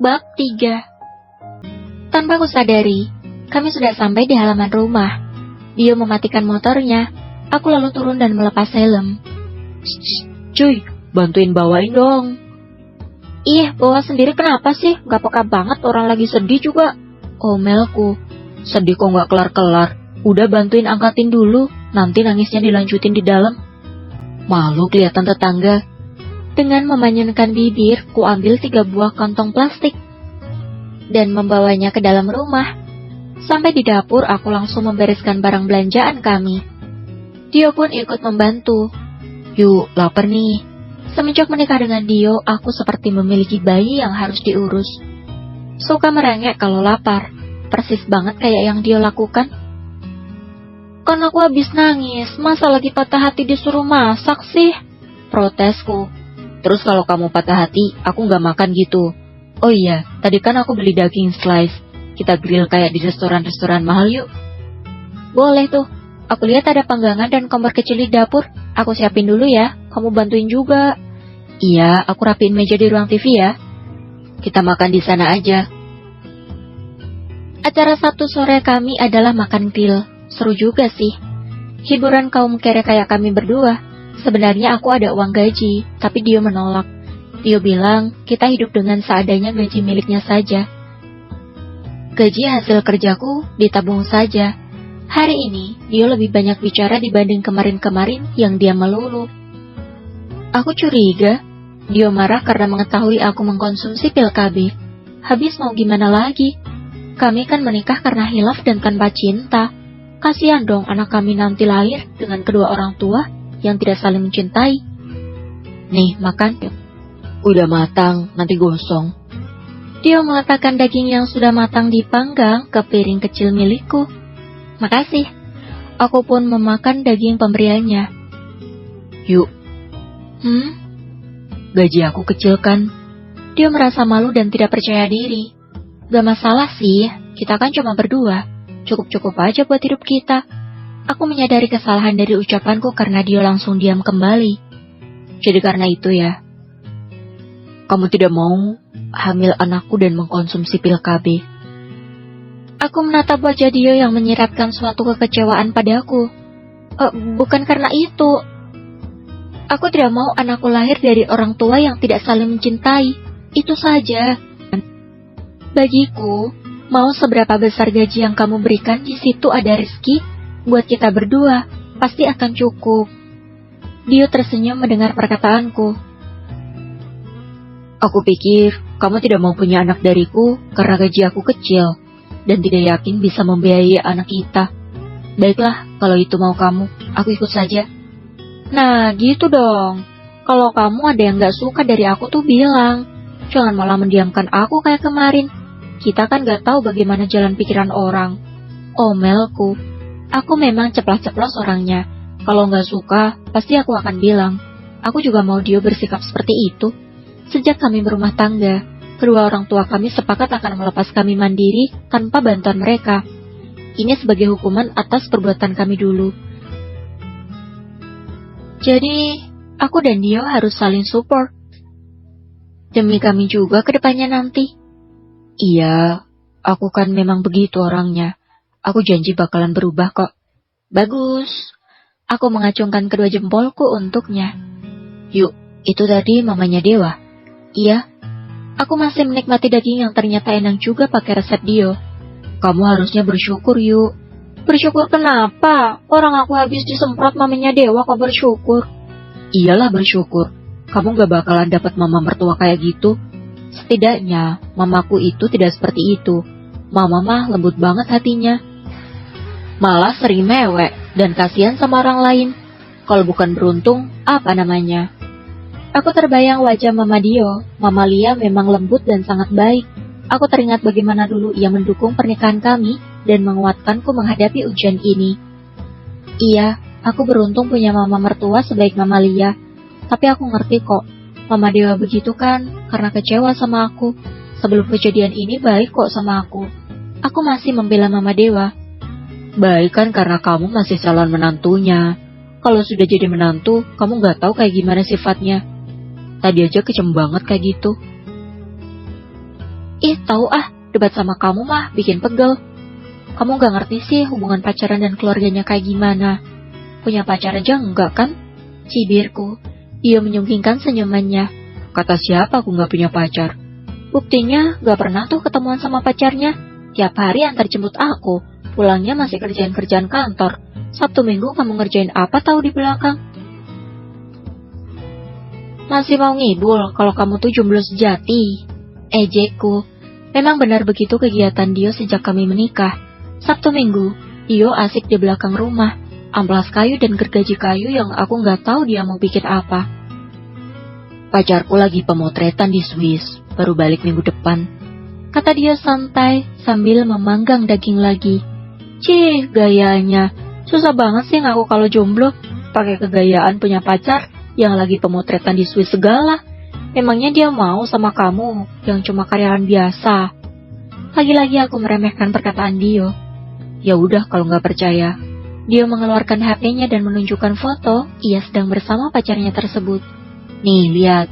Bab 3. Tanpa aku sadari, kami sudah sampai di halaman rumah. Dio mematikan motornya. Aku lalu turun dan melepas helm. Cuy, bantuin bawain dong. Ih, bawa sendiri kenapa sih? Gak peka banget, orang lagi sedih juga. Omelku, sedih kok gak kelar-kelar. Udah bantuin angkatin dulu, nanti nangisnya dilanjutin di dalam. Malu kelihatan tetangga. Dengan memanyunkan bibir, ku ambil 3 buah kantong plastik dan membawanya ke dalam rumah. Sampai di dapur, aku langsung membereskan barang belanjaan kami. Dio pun ikut membantu. Yuk, lapar nih. Semenjak menikah dengan Dio, aku seperti memiliki bayi yang harus diurus. Suka merengek kalau lapar, persis banget kayak yang Dio lakukan. Kan aku habis nangis, masa lagi patah hati disuruh masak sih? Protesku. Terus kalau kamu patah hati, aku gak makan gitu. Oh iya, tadi kan aku beli daging slice. Kita grill kayak di restoran-restoran mahal yuk. Boleh tuh. Aku lihat ada panggangan dan kompor kecil di dapur. Aku siapin dulu ya, kamu bantuin juga. Iya, aku rapiin meja di ruang TV ya. Kita makan di sana aja. Acara Sabtu sore kami adalah makan grill. Seru juga sih. Hiburan kaum kere kayak kami berdua. Sebenarnya aku ada uang gaji, tapi Dio menolak. Dio bilang, kita hidup dengan seadanya gaji miliknya saja. Gaji hasil kerjaku ditabung saja. Hari ini, Dio lebih banyak bicara dibanding kemarin-kemarin yang dia melulu. Aku curiga, Dio marah karena mengetahui aku mengkonsumsi pil KB. Habis mau gimana lagi? Kami kan menikah karena hilaf dan tanpa cinta. Kasihan dong anak kami nanti lahir dengan kedua orang tua yang tidak saling mencintai. Nih, makan. Udah matang, nanti gosong. Dia meletakkan daging yang sudah matang dipanggang ke piring kecil milikku. Makasih. Aku pun memakan daging pemberiannya. Yuk. Gaji aku kecil kan? Dia merasa malu dan tidak percaya diri. Gak masalah sih, kita kan cuma berdua. Cukup-cukup aja buat hidup kita. Aku menyadari kesalahan dari ucapanku karena dia langsung diam kembali. Jadi karena itu ya, kamu tidak mau hamil anakku dan mengkonsumsi pil KB. Aku menatap wajah dia yang menyiratkan suatu kekecewaan padaku. Bukan karena itu. Aku tidak mau anakku lahir dari orang tua yang tidak saling mencintai. Itu saja. Bagiku, mau seberapa besar gaji yang kamu berikan, di situ ada rezeki. Buat kita berdua, pasti akan cukup. Dio tersenyum mendengar perkataanku. Aku pikir kamu tidak mau punya anak dariku karena gaji aku kecil dan tidak yakin bisa membiayai anak kita. Baiklah, kalau itu mau kamu, aku ikut saja. Nah, gitu dong. Kalau kamu ada yang gak suka dari aku tuh bilang. Jangan malah mendiamkan aku kayak kemarin. Kita kan gak tahu bagaimana jalan pikiran orang. Omelku. Aku memang ceplas-ceplos orangnya. Kalau nggak suka, pasti aku akan bilang. Aku juga mau Dio bersikap seperti itu. Sejak kami berumah tangga, kedua orang tua kami sepakat akan melepas kami mandiri tanpa bantuan mereka. Ini sebagai hukuman atas perbuatan kami dulu. Jadi, aku dan Dio harus saling support. Demi kami juga ke depannya nanti. Iya, aku kan memang begitu orangnya. Aku janji bakalan berubah kok. Bagus. Aku mengacungkan kedua jempolku untuknya. Yuk, itu tadi mamanya Dewa. Iya. Aku masih menikmati daging yang ternyata enak juga pakai resep Dio. Kamu harusnya bersyukur yuk. Bersyukur kenapa? Orang aku habis disemprot mamanya Dewa kok bersyukur. Iyalah bersyukur. Kamu gak bakalan dapat mama mertua kayak gitu. Setidaknya, mamaku itu tidak seperti itu. Mama mah lembut banget hatinya. Malah sering mewek dan kasihan sama orang lain. Kalau bukan beruntung, apa namanya? Aku terbayang wajah Mama Dio. Mama Lia memang lembut dan sangat baik. Aku teringat bagaimana dulu ia mendukung pernikahan kami dan menguatkanku menghadapi ujian ini. Iya, aku beruntung punya mama mertua sebaik Mama Lia. Tapi aku ngerti kok, Mama Dewa begitu kan karena kecewa sama aku. Sebelum kejadian ini baik kok sama aku. Aku masih membela Mama Dewa. Baik kan karena kamu masih calon menantunya. Kalau sudah jadi menantu, kamu gak tahu kayak gimana sifatnya. Tadi aja kecem banget kayak gitu. Ih, tahu debat sama kamu mah bikin pegel. Kamu gak ngerti sih hubungan pacaran dan keluarganya kayak gimana. Punya pacar aja enggak kan? Cibirku. Dia menyungkingkan senyumannya. Kata siapa aku gak punya pacar? Buktinya gak pernah tuh ketemuan sama pacarnya. Tiap hari antar jemput aku. Pulangnya masih kerjaan-kerjaan kantor. Sabtu Minggu kamu ngerjain apa tahu di belakang? Masih mau ngibul kalau kamu tuh jomblo sejati. Ejekku. Memang benar begitu kegiatan Dio sejak kami menikah. Sabtu Minggu, Dio asik di belakang rumah, amplas kayu dan gergaji kayu yang aku nggak tahu dia mau bikin apa. Pacarku lagi pemotretan di Swiss, baru balik minggu depan. Kata dia santai sambil memanggang daging lagi. Cih, gayanya. Susah banget sih ngaku kalau jomblo. Pakai kegayaan punya pacar yang lagi pemotretan di Swiss segala. Emangnya dia mau sama kamu yang cuma karyawan biasa? Lagi-lagi aku meremehkan perkataan Dio. Ya udah kalau nggak percaya. Dio mengeluarkan HP-nya dan menunjukkan foto ia sedang bersama pacarnya tersebut. Nih, lihat.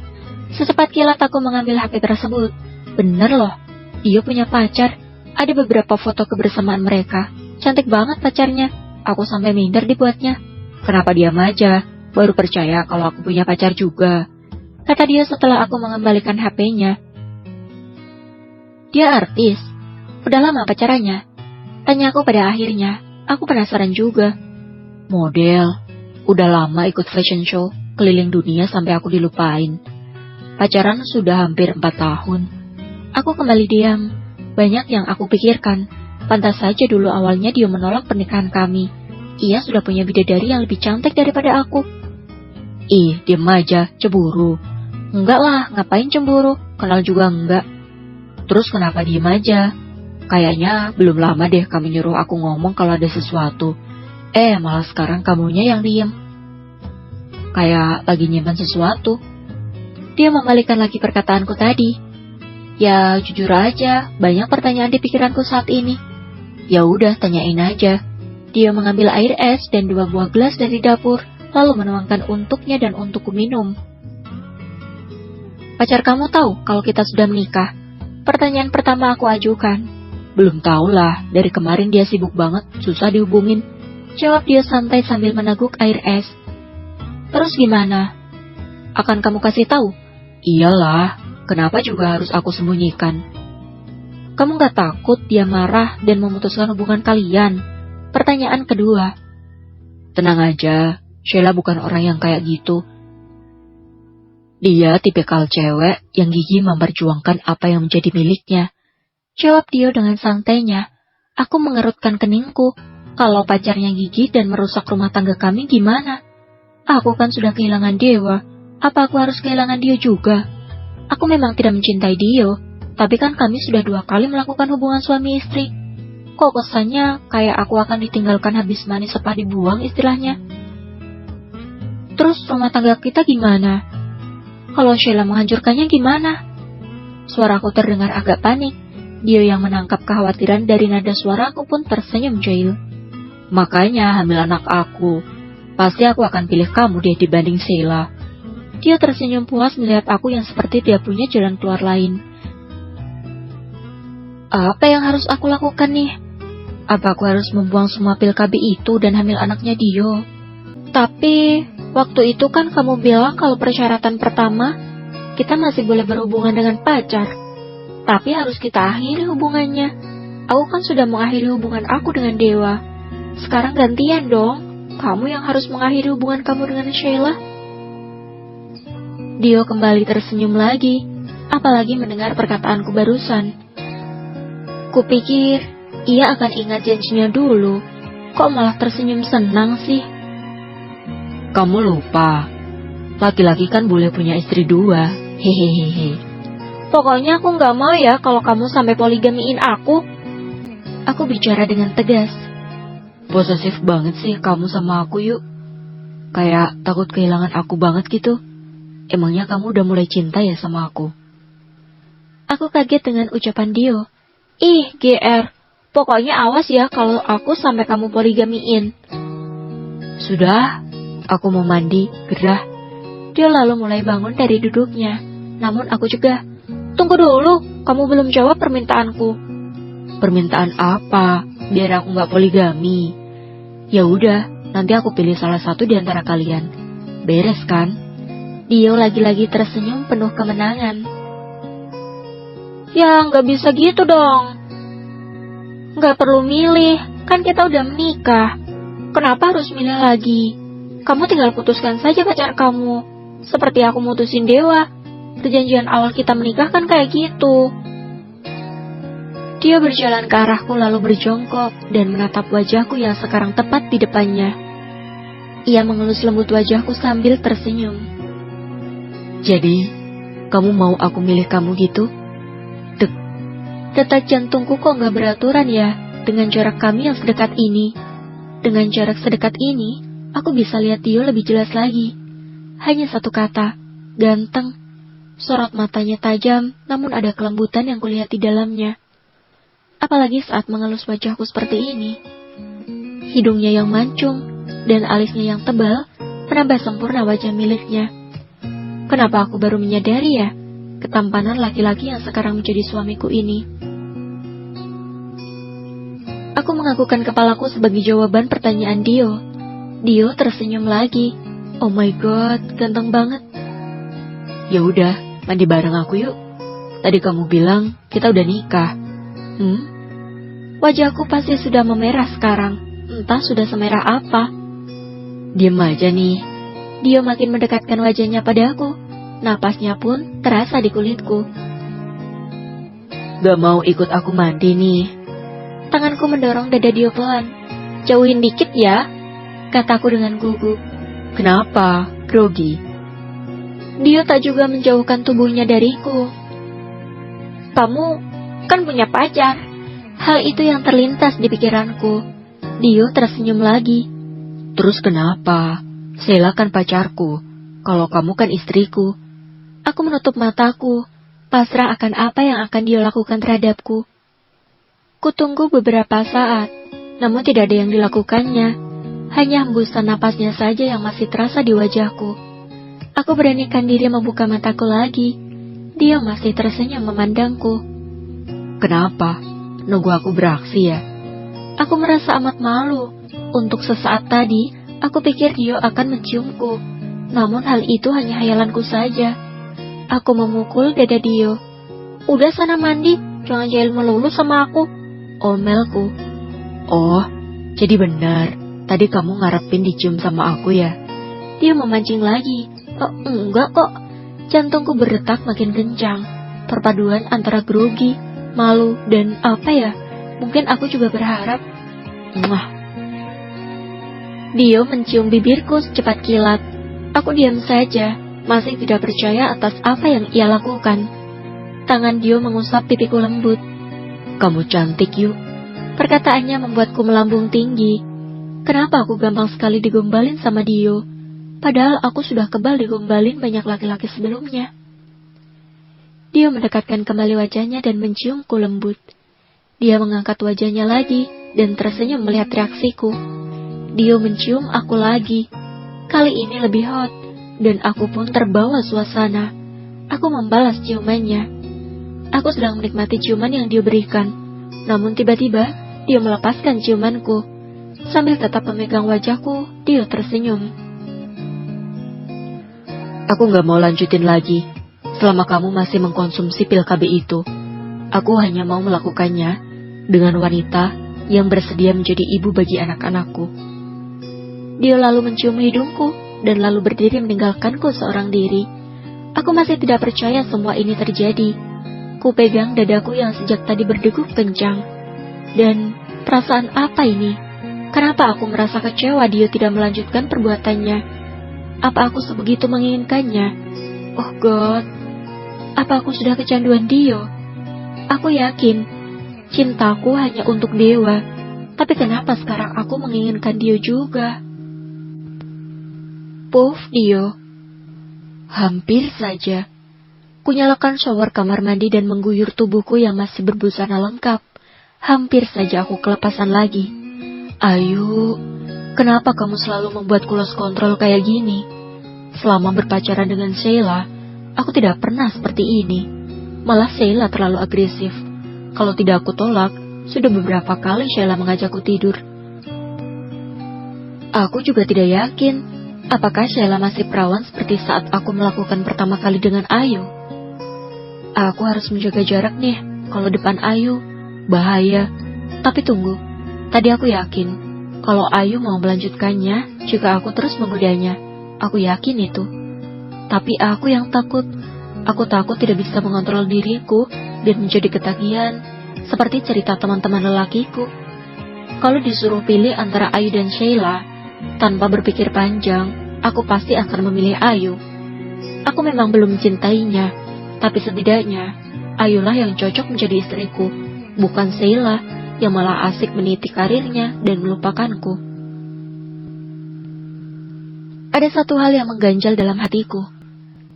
Secepat kilat aku mengambil HP tersebut. Bener loh, Dio punya pacar. Ada beberapa foto kebersamaan mereka. Cantik banget pacarnya. Aku sampai minder dibuatnya. Kenapa diam aja? Baru percaya kalau aku punya pacar juga. Kata dia setelah aku mengembalikan HP-nya. Dia artis. Udah lama pacarannya? Tanya aku pada akhirnya. Aku penasaran juga. Model. Udah lama ikut fashion show. Keliling dunia sampai aku dilupain. Pacaran sudah hampir 4 tahun. Aku kembali diam. Banyak yang aku pikirkan. Pantas saja dulu awalnya dia menolak pernikahan kami. Ia sudah punya bidadari yang lebih cantik daripada aku. Ih, diam aja, cemburu. Enggak lah, ngapain cemburu? Kenal juga enggak. Terus kenapa diem aja? Kayaknya belum lama deh kamu nyuruh aku ngomong kalau ada sesuatu. Malah sekarang kamunya yang diem. Kayak lagi nyimpan sesuatu. Dia membalikan lagi perkataanku tadi. Ya, jujur aja, banyak pertanyaan di pikiranku saat ini. Ya udah, tanyain aja. Dia mengambil air es dan 2 buah gelas dari dapur, lalu menuangkan untuknya dan untukku minum. Pacar kamu tahu kalau kita sudah menikah? Pertanyaan pertama aku ajukan. Belum tahu lah, dari kemarin dia sibuk banget, susah dihubungin. Jawab dia santai sambil meneguk air es. Terus gimana? Akan kamu kasih tahu? Iyalah, kenapa juga harus aku sembunyikan? Kamu gak takut dia marah dan memutuskan hubungan kalian? Pertanyaan kedua. Tenang aja, Sheila bukan orang yang kayak gitu. Dia tipikal cewek yang gigih memperjuangkan apa yang menjadi miliknya. Jawab Dio dengan santainya. Aku mengerutkan keningku. Kalau pacarnya gigih dan merusak rumah tangga kami gimana? Aku kan sudah kehilangan Dewa. Apa aku harus kehilangan Dio juga? Aku memang tidak mencintai Dio, tapi kan kami sudah 2 kali melakukan hubungan suami istri. Kok kesannya kayak aku akan ditinggalkan habis manis sepah dibuang istilahnya. Terus rumah tangga kita gimana? Kalau Sheila menghancurkannya gimana? Suaraku terdengar agak panik. Dio yang menangkap kekhawatiran dari nada suaraku pun tersenyum jahil. Makanya hamil anak aku. Pasti aku akan pilih kamu deh dibanding Sheila. Dia tersenyum puas melihat aku yang seperti dia punya jalan keluar lain. Apa yang harus aku lakukan nih? Apa aku harus membuang semua pil KB itu dan hamil anaknya Dio? Tapi waktu itu kan kamu bilang kalau persyaratan pertama kita masih boleh berhubungan dengan pacar. Tapi harus kita akhiri hubungannya. Aku kan sudah mengakhiri hubungan aku dengan Dewa. Sekarang gantian dong. Kamu yang harus mengakhiri hubungan kamu dengan Sheila. Dio kembali tersenyum lagi. Apalagi mendengar perkataanku barusan. Kupikir ia akan ingat janjinya dulu. Kok malah tersenyum senang sih? Kamu lupa. Laki-laki kan boleh punya istri 2. Hehehe. Pokoknya aku gak mau ya kalau kamu sampai poligamiin aku. Aku bicara dengan tegas. Posesif banget sih kamu sama aku yuk. Kayak takut kehilangan aku banget gitu. Emangnya kamu udah mulai cinta ya sama aku? Aku kaget dengan ucapan Dio. Ih, GR. Pokoknya awas ya kalau aku sampai kamu poligamiin. Sudah, aku mau mandi, gerah. Dia lalu mulai bangun dari duduknya. Namun aku juga. Tunggu dulu. Kamu belum jawab permintaanku. Permintaan apa? Biar aku nggak poligami. Ya udah, nanti aku pilih salah satu di antara kalian. Beres kan? Dio lagi-lagi tersenyum penuh kemenangan. Ya, nggak bisa gitu dong. Nggak perlu milih, kan kita udah menikah. Kenapa harus milih lagi? Kamu tinggal putuskan saja pacar kamu. Seperti aku mutusin Dewa. Perjanjian awal kita menikah kan kayak gitu. Dia berjalan ke arahku lalu berjongkok dan menatap wajahku yang sekarang tepat di depannya. Ia mengelus lembut wajahku sambil tersenyum. Jadi, kamu mau aku milih kamu gitu? Detak jantungku kok nggak beraturan ya dengan jarak kami yang sedekat ini. Dengan jarak sedekat ini, aku bisa lihat Dio lebih jelas lagi. Hanya satu kata, ganteng. Sorot matanya tajam, namun ada kelembutan yang kulihat di dalamnya. Apalagi saat mengelus wajahku seperti ini. Hidungnya yang mancung dan alisnya yang tebal menambah sempurna wajah miliknya. Kenapa aku baru menyadari ya ketampanan laki-laki yang sekarang menjadi suamiku ini? Aku menganggukkan kepalaku sebagai jawaban pertanyaan Dio. Dio tersenyum lagi. Oh my god, ganteng banget. Ya udah, mandi bareng aku yuk. Tadi kamu bilang kita udah nikah. Wajahku pasti sudah memerah sekarang. Entah sudah semerah apa. Diam aja nih. Dio makin mendekatkan wajahnya padaku. Napasnya pun terasa di kulitku. Gak mau ikut aku mandi nih. Tanganku mendorong dada Dio pelan. Jauhin dikit ya, kataku dengan gugup. Kenapa? Grogi? Dio tak juga menjauhkan tubuhnya dariku. Kamu kan punya pacar. Hal itu yang terlintas di pikiranku. Dio tersenyum lagi. Terus kenapa? Sheila kan pacarku. Kalau kamu kan istriku. Aku menutup mataku, pasrah akan apa yang akan Dio lakukan terhadapku. Kutunggu beberapa saat, namun tidak ada yang dilakukannya. Hanya hembusan napasnya saja yang masih terasa di wajahku. Aku beranikan diri membuka mataku lagi. Dia masih tersenyum memandangku. Kenapa? Nunggu aku beraksi ya? Aku merasa amat malu. Untuk sesaat tadi, aku pikir Dio akan menciumku. Namun hal itu hanya hayalanku saja. Aku memukul dada Dio. Udah sana mandi, jangan jahil melulu sama aku. Omelku. Oh, jadi benar. Tadi kamu ngarepin dicium sama aku ya? Dia memancing lagi. Oh, enggak kok. Jantungku berdetak makin kencang. Perpaduan antara grogi, malu, dan apa ya? Mungkin aku juga berharap. Dio mencium bibirku secepat kilat. Aku diam saja, masih tidak percaya atas apa yang ia lakukan. Tangan Dio mengusap pipiku lembut. Kamu cantik yuk. Perkataannya membuatku melambung tinggi. Kenapa aku gampang sekali digombalin sama Dio? Padahal aku sudah kebal digombalin banyak laki-laki sebelumnya. Dio mendekatkan kembali wajahnya dan menciumku lembut. Dia mengangkat wajahnya lagi dan tersenyum melihat reaksiku. Dio mencium aku lagi. Kali ini lebih hot, dan aku pun terbawa suasana. Aku membalas ciumannya. Aku sedang menikmati ciuman yang Dio berikan. Namun tiba-tiba, Dio melepaskan ciumanku. Sambil tetap memegang wajahku, Dio tersenyum. Aku gak mau lanjutin lagi. Selama kamu masih mengkonsumsi pil KB itu, aku hanya mau melakukannya dengan wanita yang bersedia menjadi ibu bagi anak-anakku. Dia lalu mencium hidungku dan lalu berdiri meninggalkanku seorang diri. Aku masih tidak percaya semua ini terjadi. Ku pegang dadaku yang sejak tadi berdegup kencang. Dan perasaan apa ini? Kenapa aku merasa kecewa Dio tidak melanjutkan perbuatannya? Apa aku sebegitu menginginkannya? Oh God, apa aku sudah kecanduan Dio? Aku yakin cintaku hanya untuk Dewa. Tapi kenapa sekarang aku menginginkan Dio juga? Puff, Dio. Hampir saja. Kunyalakan shower kamar mandi dan mengguyur tubuhku yang masih berbusana lengkap. Hampir saja aku kelepasan lagi. Ayu, kenapa kamu selalu membuatku lost kontrol kayak gini? Selama berpacaran dengan Sheila, aku tidak pernah seperti ini. Malah Sheila terlalu agresif. Kalau tidak aku tolak, sudah beberapa kali Sheila mengajakku tidur. Aku juga tidak yakin apakah Sheila masih perawan seperti saat aku melakukan pertama kali dengan Ayu. Aku harus menjaga jarak nih, kalau depan Ayu, bahaya. Tapi tunggu, tadi aku yakin kalau Ayu mau melanjutkannya jika aku terus menggodanya. Aku yakin itu. Tapi aku yang takut. Aku takut tidak bisa mengontrol diriku dan menjadi ketagihan, seperti cerita teman-teman lelakiku. Kalau disuruh pilih antara Ayu dan Sheila, tanpa berpikir panjang, aku pasti akan memilih Ayu. Aku memang belum mencintainya, tapi setidaknya Ayulah yang cocok menjadi istriku, bukan Sheila yang malah asik meniti karirnya dan melupakanku. Ada satu hal yang mengganjal dalam hatiku,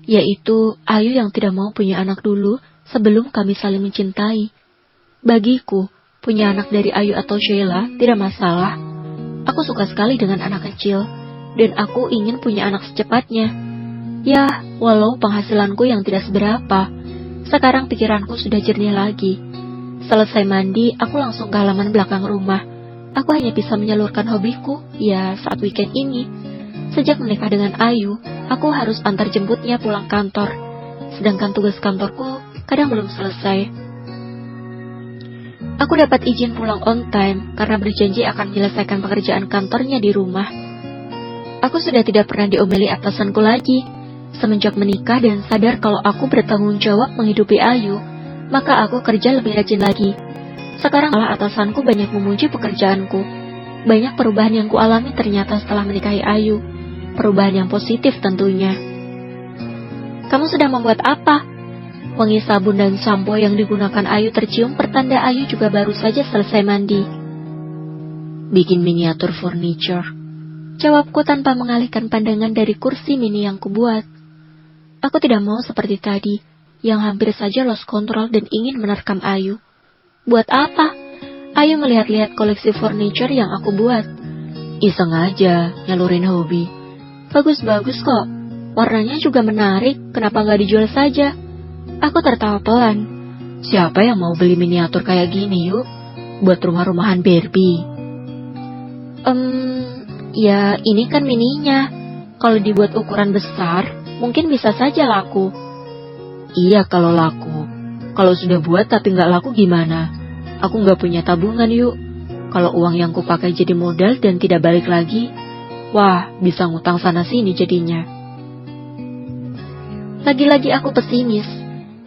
yaitu Ayu yang tidak mau punya anak dulu sebelum kami saling mencintai. Bagiku, punya anak dari Ayu atau Sheila tidak masalah. Aku suka sekali dengan anak kecil, dan aku ingin punya anak secepatnya. Ya, walau penghasilanku yang tidak seberapa, sekarang pikiranku sudah jernih lagi. Selesai mandi, aku langsung ke halaman belakang rumah. Aku hanya bisa menyalurkan hobiku, ya saat weekend ini. Sejak menikah dengan Ayu, aku harus antar jemputnya pulang kantor. Sedangkan tugas kantorku kadang belum selesai. Aku dapat izin pulang on time karena berjanji akan menyelesaikan pekerjaan kantornya di rumah. Aku sudah tidak pernah diomeli atasanku lagi. Semenjak menikah dan sadar kalau aku bertanggung jawab menghidupi Ayu, maka aku kerja lebih rajin lagi. Sekarang malah atasanku banyak memuji pekerjaanku. Banyak perubahan yang kualami ternyata setelah menikahi Ayu. Perubahan yang positif tentunya. Kamu sedang membuat apa? Wangi sabun dan sampo yang digunakan Ayu tercium pertanda Ayu juga baru saja selesai mandi. Bikin miniatur furniture, jawabku tanpa mengalihkan pandangan dari kursi mini yang kubuat. Aku tidak mau seperti tadi, yang hampir saja lost control dan ingin menerkam Ayu. Buat apa? Ayu melihat-lihat koleksi furniture yang aku buat. Iseng aja, nyalurin hobi. Bagus-bagus kok, warnanya juga menarik, kenapa nggak dijual saja? Aku tertawa pelan. Siapa yang mau beli miniatur kayak gini yuk? Buat rumah-rumahan Barbie. Ya ini kan mininya. Kalau dibuat ukuran besar, mungkin bisa saja laku. Iya kalau laku. Kalau sudah buat tapi nggak laku gimana? Aku nggak punya tabungan yuk. Kalau uang yang kupakai jadi modal dan tidak balik lagi, wah bisa ngutang sana-sini jadinya. Lagi-lagi aku pesimis.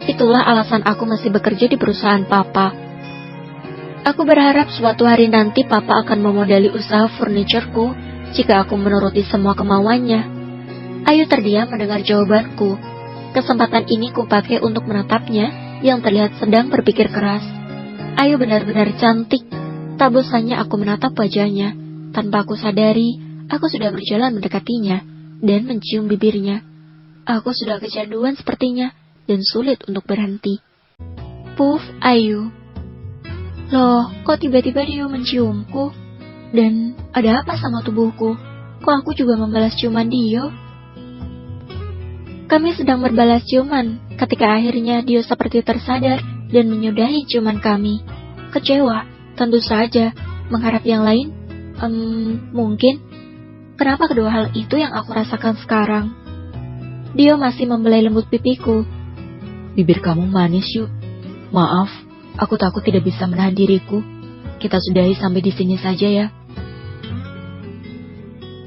Itulah alasan aku masih bekerja di perusahaan papa. Aku berharap suatu hari nanti papa akan memodali usaha furnitureku jika aku menuruti semua kemauannya. Ayu terdiam mendengar jawabanku. Kesempatan ini kupakai untuk menatapnya yang terlihat sedang berpikir keras. Ayu benar-benar cantik. Tak bosannya aku menatap wajahnya. Tanpa aku sadari, aku sudah berjalan mendekatinya dan mencium bibirnya. Aku sudah kecanduan sepertinya dan sulit untuk berhenti. Puff, Ayu. Loh, kok tiba-tiba dia menciumku? Dan ada apa sama tubuhku? Kok aku juga membalas ciuman Dio? Kami sedang berbalas ciuman ketika akhirnya Dio seperti tersadar dan menyudahi ciuman kami. Kecewa, tentu saja. Mengharap yang lain? Mungkin. Kenapa kedua hal itu yang aku rasakan sekarang? Dio masih membelai lembut pipiku. Bibir kamu manis yuk. Maaf, aku takut tidak bisa menahan diriku. Kita sudahi sampai di sini saja ya.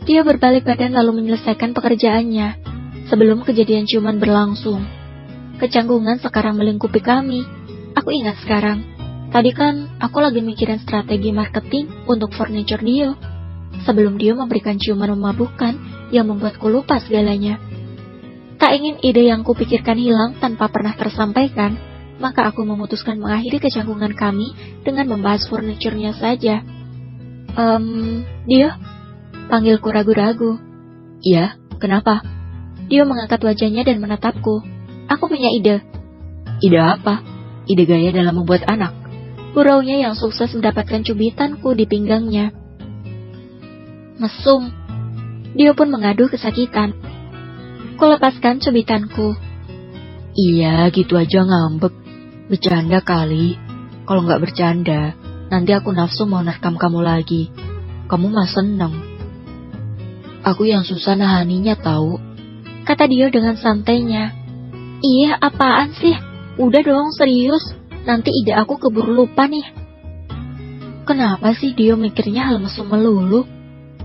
Dia berbalik badan lalu menyelesaikan pekerjaannya sebelum kejadian ciuman berlangsung. Kecanggungan sekarang melingkupi kami. Aku ingat sekarang. Tadi kan aku lagi mikirin strategi marketing untuk furniture Dio. Sebelum Dio memberikan ciuman memabukkan yang membuatku lupa segalanya. Tak ingin ide yang kupikirkan hilang tanpa pernah tersampaikan, maka aku memutuskan mengakhiri kecanggungan kami dengan membahas furniturnya saja. Dio? Panggilku ragu-ragu. Iya, kenapa? Dio mengangkat wajahnya dan menatapku. Aku punya ide. Ide apa? Ide gaya dalam membuat anak. Guraunya yang sukses mendapatkan cubitanku di pinggangnya. Mesum. Dio pun mengadu kesakitan. Kulepaskan cubitanku. Iya, gitu aja ngambek. Bercanda kali. Kalau nggak bercanda, nanti aku nafsu mau nerekam kamu lagi. Kamu mah seneng. Aku yang susah nahaninya tahu. Kata Dio dengan santainya. Iya, apaan sih? Udah dong, serius. Nanti ide aku keburu lupa nih. Kenapa sih Dio mikirnya hal mesum melulu?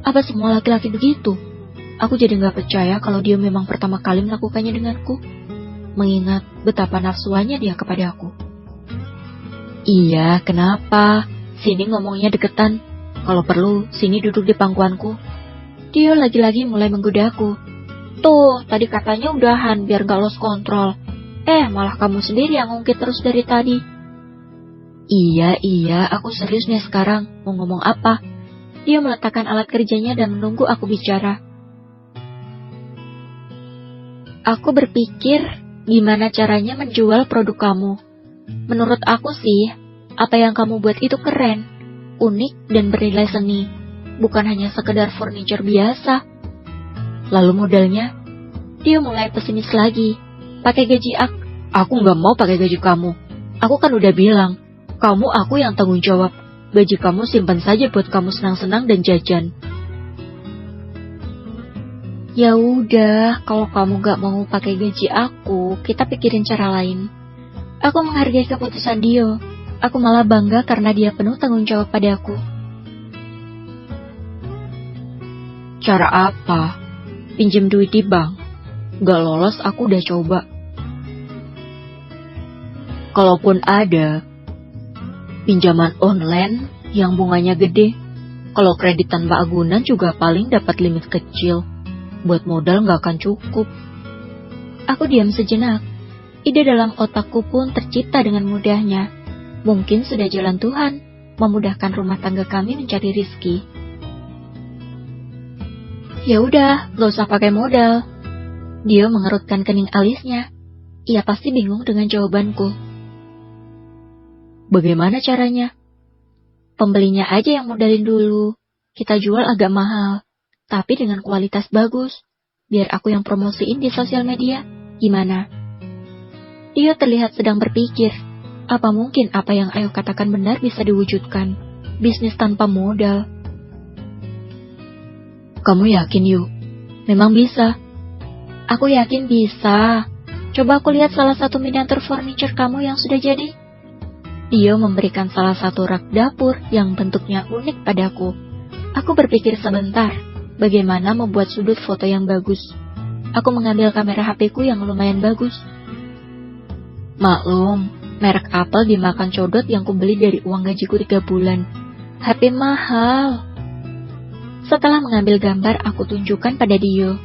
Apa semua laki-laki begitu? Aku jadi nggak percaya kalau Dio memang pertama kali melakukannya denganku. Mengingat betapa nafsuannya dia kepada aku. Iya, kenapa? Sini ngomongnya deketan. Kalau perlu, sini duduk di pangkuanku. Dio lagi-lagi mulai menggodaku. Tuh, tadi katanya udahan biar gak lost kontrol. Malah kamu sendiri yang ngungkit terus dari tadi. Iya, aku serius nih sekarang. Mau ngomong apa? Dia meletakkan alat kerjanya dan menunggu aku bicara. Aku berpikir, gimana caranya menjual produk kamu. Menurut aku sih, apa yang kamu buat itu keren, unik dan bernilai seni. Bukan hanya sekedar furniture biasa. Lalu modalnya? Dia mulai pesimis lagi. Pakai gaji aku nggak mau pakai gaji kamu. Aku kan udah bilang, kamu aku yang tanggung jawab. Gaji kamu simpan saja buat kamu senang-senang dan jajan. Ya udah, kalau kamu gak mau pakai gaji aku, kita pikirin cara lain. Aku menghargai keputusan Dio. Aku malah bangga karena dia penuh tanggung jawab padaku. Cara apa? Pinjem duit di bank? Gak lolos, aku udah coba. Kalaupun ada, pinjaman online yang bunganya gede. Kalau kredit tanpa agunan juga paling dapat limit kecil. Buat modal gak akan cukup. Aku diam sejenak. Ide dalam otakku pun tercipta dengan mudahnya. Mungkin sudah jalan Tuhan memudahkan rumah tangga kami mencari rizki. Ya udah, gak usah pakai modal. Dia mengerutkan kening alisnya. Ia pasti bingung dengan jawabanku. Bagaimana caranya? Pembelinya aja yang modalin dulu. Kita jual agak mahal, tapi dengan kualitas bagus. Biar aku yang promosiin di sosial media. Gimana? Dia terlihat sedang berpikir. Apa mungkin apa yang Ayu katakan benar bisa diwujudkan? Bisnis tanpa modal. Kamu yakin, Yu? Memang bisa? Aku yakin bisa. Coba aku lihat salah satu miniatur furniture kamu yang sudah jadi. Dia memberikan salah satu rak dapur yang bentuknya unik padaku. Aku berpikir sebentar, bagaimana membuat sudut foto yang bagus. Aku mengambil kamera HP-ku yang lumayan bagus. Maklum, merek Apple dimakan codot yang kubeli dari uang gajiku 3 bulan. HP mahal. Setelah mengambil gambar, aku tunjukkan pada Dio.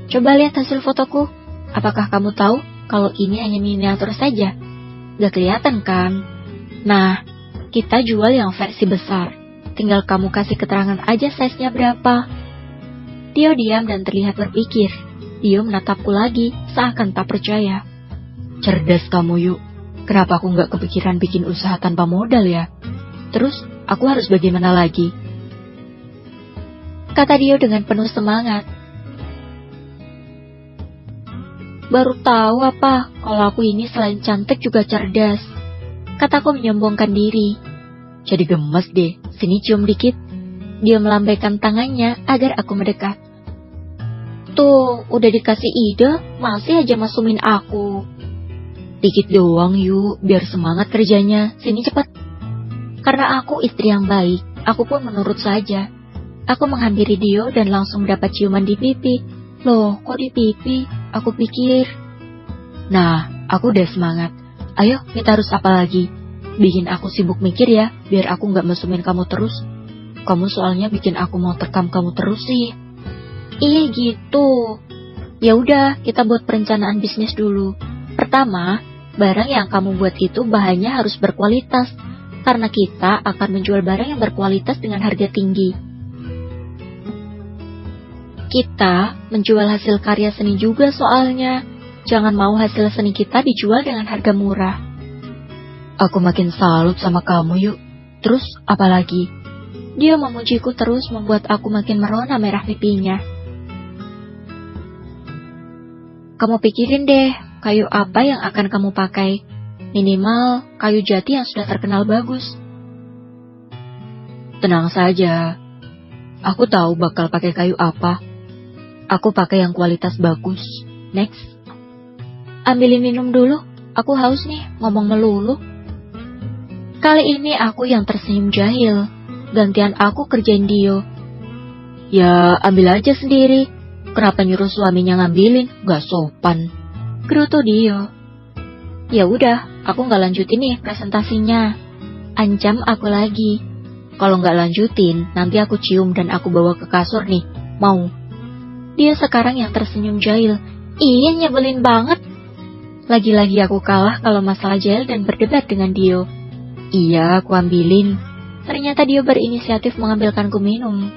Coba lihat hasil fotoku. Apakah kamu tahu kalau ini hanya miniatur saja? Gak kelihatan kan? Nah, kita jual yang versi besar. Tinggal kamu kasih keterangan aja size-nya berapa. Dio diam dan terlihat berpikir. Dio menatapku lagi, seakan tak percaya. Cerdas kamu, Yu. Kenapa aku gak kepikiran bikin usaha tanpa modal ya? Terus, aku harus bagaimana lagi? Kata Dio dengan penuh semangat. Baru tahu apa, kalau aku ini selain cantik juga cerdas. Kataku menyombongkan diri. Jadi gemes deh, sini cium dikit. Dia melambaikan tangannya agar aku mendekat. Tuh, udah dikasih ide, masih aja masumin aku. Dikit doang, Yu, biar semangat kerjanya. Sini cepat. Karena aku istri yang baik, aku pun menurut saja. Aku menghampiri Dio dan langsung mendapat ciuman di pipi. Loh, kok di pipi? Aku pikir. Nah, aku udah semangat. Ayo, kita harus apa lagi? Bikin aku sibuk mikir ya, biar aku gak mesumin kamu terus. Kamu soalnya bikin aku mau terkam kamu terus sih. Iya gitu. Ya udah, kita buat perencanaan bisnis dulu. Pertama, barang yang kamu buat itu bahannya harus berkualitas. Karena kita akan menjual barang yang berkualitas dengan harga tinggi. Kita menjual hasil karya seni juga soalnya. Jangan mau hasil seni kita dijual dengan harga murah. Aku makin salut sama kamu, Yuk. Terus apa lagi? Dia memujiku terus membuat aku makin merona merah pipinya. Kamu pikirin deh, kayu apa yang akan kamu pakai. Minimal kayu jati yang sudah terkenal bagus. Tenang saja. Aku tahu bakal pakai kayu apa. Aku pakai yang kualitas bagus. Next. Ambilin minum dulu. Aku haus nih, ngomong melulu. Kali ini aku yang tersenyum jahil. Gantian aku kerjain Dio. Ya, ambil aja sendiri. Kenapa nyuruh suaminya ngambilin? Gak sopan. Gerutu Dio. Ya udah, aku nggak lanjutin nih presentasinya. Ancam aku lagi. Kalau nggak lanjutin, nanti aku cium dan aku bawa ke kasur nih. Mau? Dia sekarang yang tersenyum jahil. Iya, nyebelin banget. Lagi-lagi aku kalah kalau masalah jahil dan berdebat dengan Dio. Iya, aku ambilin. Ternyata Dio berinisiatif mengambilkanku minum.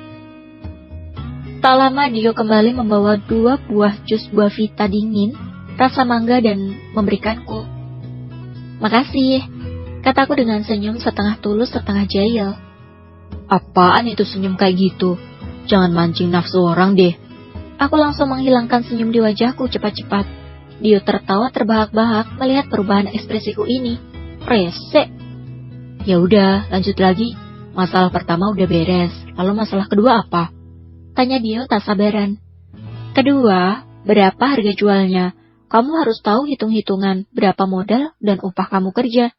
Tak lama Dio kembali membawa 2 buah jus buah vita dingin, rasa mangga dan memberikanku. Makasih, kataku dengan senyum setengah tulus setengah jahil. Apaan itu senyum kayak gitu? Jangan mancing nafsu orang deh. Aku langsung menghilangkan senyum di wajahku cepat-cepat. Dio tertawa terbahak-bahak melihat perubahan ekspresiku ini. Rese. Ya udah, lanjut lagi. Masalah pertama udah beres. Lalu masalah kedua apa? Tanya Dio tak sabaran. Kedua, berapa harga jualnya? Kamu harus tahu hitung-hitungan berapa modal dan upah kamu kerja.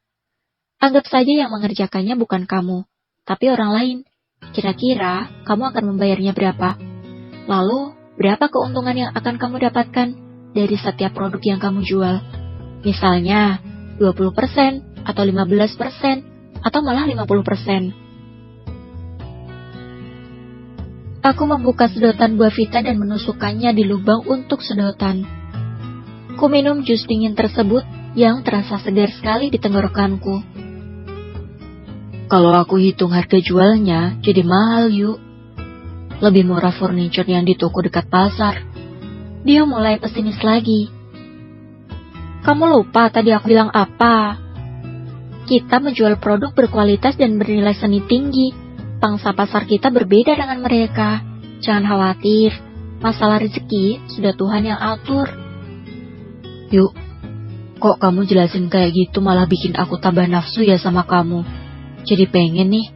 Anggap saja yang mengerjakannya bukan kamu, tapi orang lain. Kira-kira kamu akan membayarnya berapa? Lalu, berapa keuntungan yang akan kamu dapatkan dari setiap produk yang kamu jual? Misalnya, 20% atau 15% atau malah 50%. Aku membuka sedotan buah vita dan menusukkannya di lubang untuk sedotan. Ku minum jus dingin tersebut yang terasa segar sekali di tenggorokanku. Kalau aku hitung harga jualnya, jadi mahal yuk. Lebih murah furniture yang di toko dekat pasar. Dia mulai pesimis lagi. Kamu lupa tadi aku bilang apa? Kita menjual produk berkualitas dan bernilai seni tinggi. Pangsa pasar kita berbeda dengan mereka. Jangan khawatir, masalah rezeki sudah Tuhan yang atur. Yuk, kok kamu jelasin kayak gitu malah bikin aku tambah nafsu ya sama kamu. Jadi pengen nih.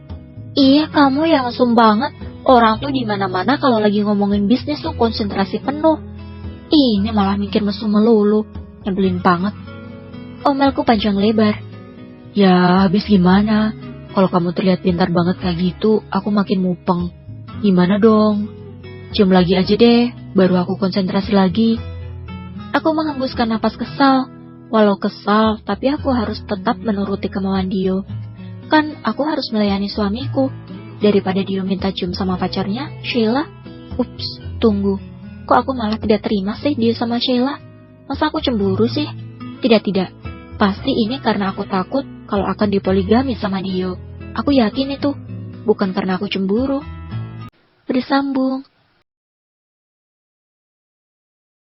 Iya, kamu yang mesum banget. Orang tuh di mana-mana kalau lagi ngomongin bisnis tuh konsentrasi penuh. Ini malah mikir mesum melulu. Nyebelin banget. Omelku panjang lebar. Ya, habis gimana? Kalau kamu terlihat pintar banget kayak gitu, aku makin mupeng. Gimana dong? Cium lagi aja deh, baru aku konsentrasi lagi. Aku menghembuskan napas kesal. Walau kesal, tapi aku harus tetap menuruti kemauan Dio. Kan aku harus melayani suamiku. Daripada Dio minta cium sama pacarnya, Sheila. Ups, tunggu. Kok aku malah tidak terima sih Dio sama Sheila? Masa aku cemburu sih? Tidak. Pasti ini karena aku takut kalau akan dipoligami sama Dio. Aku yakin itu. Bukan karena aku cemburu. Bersambung.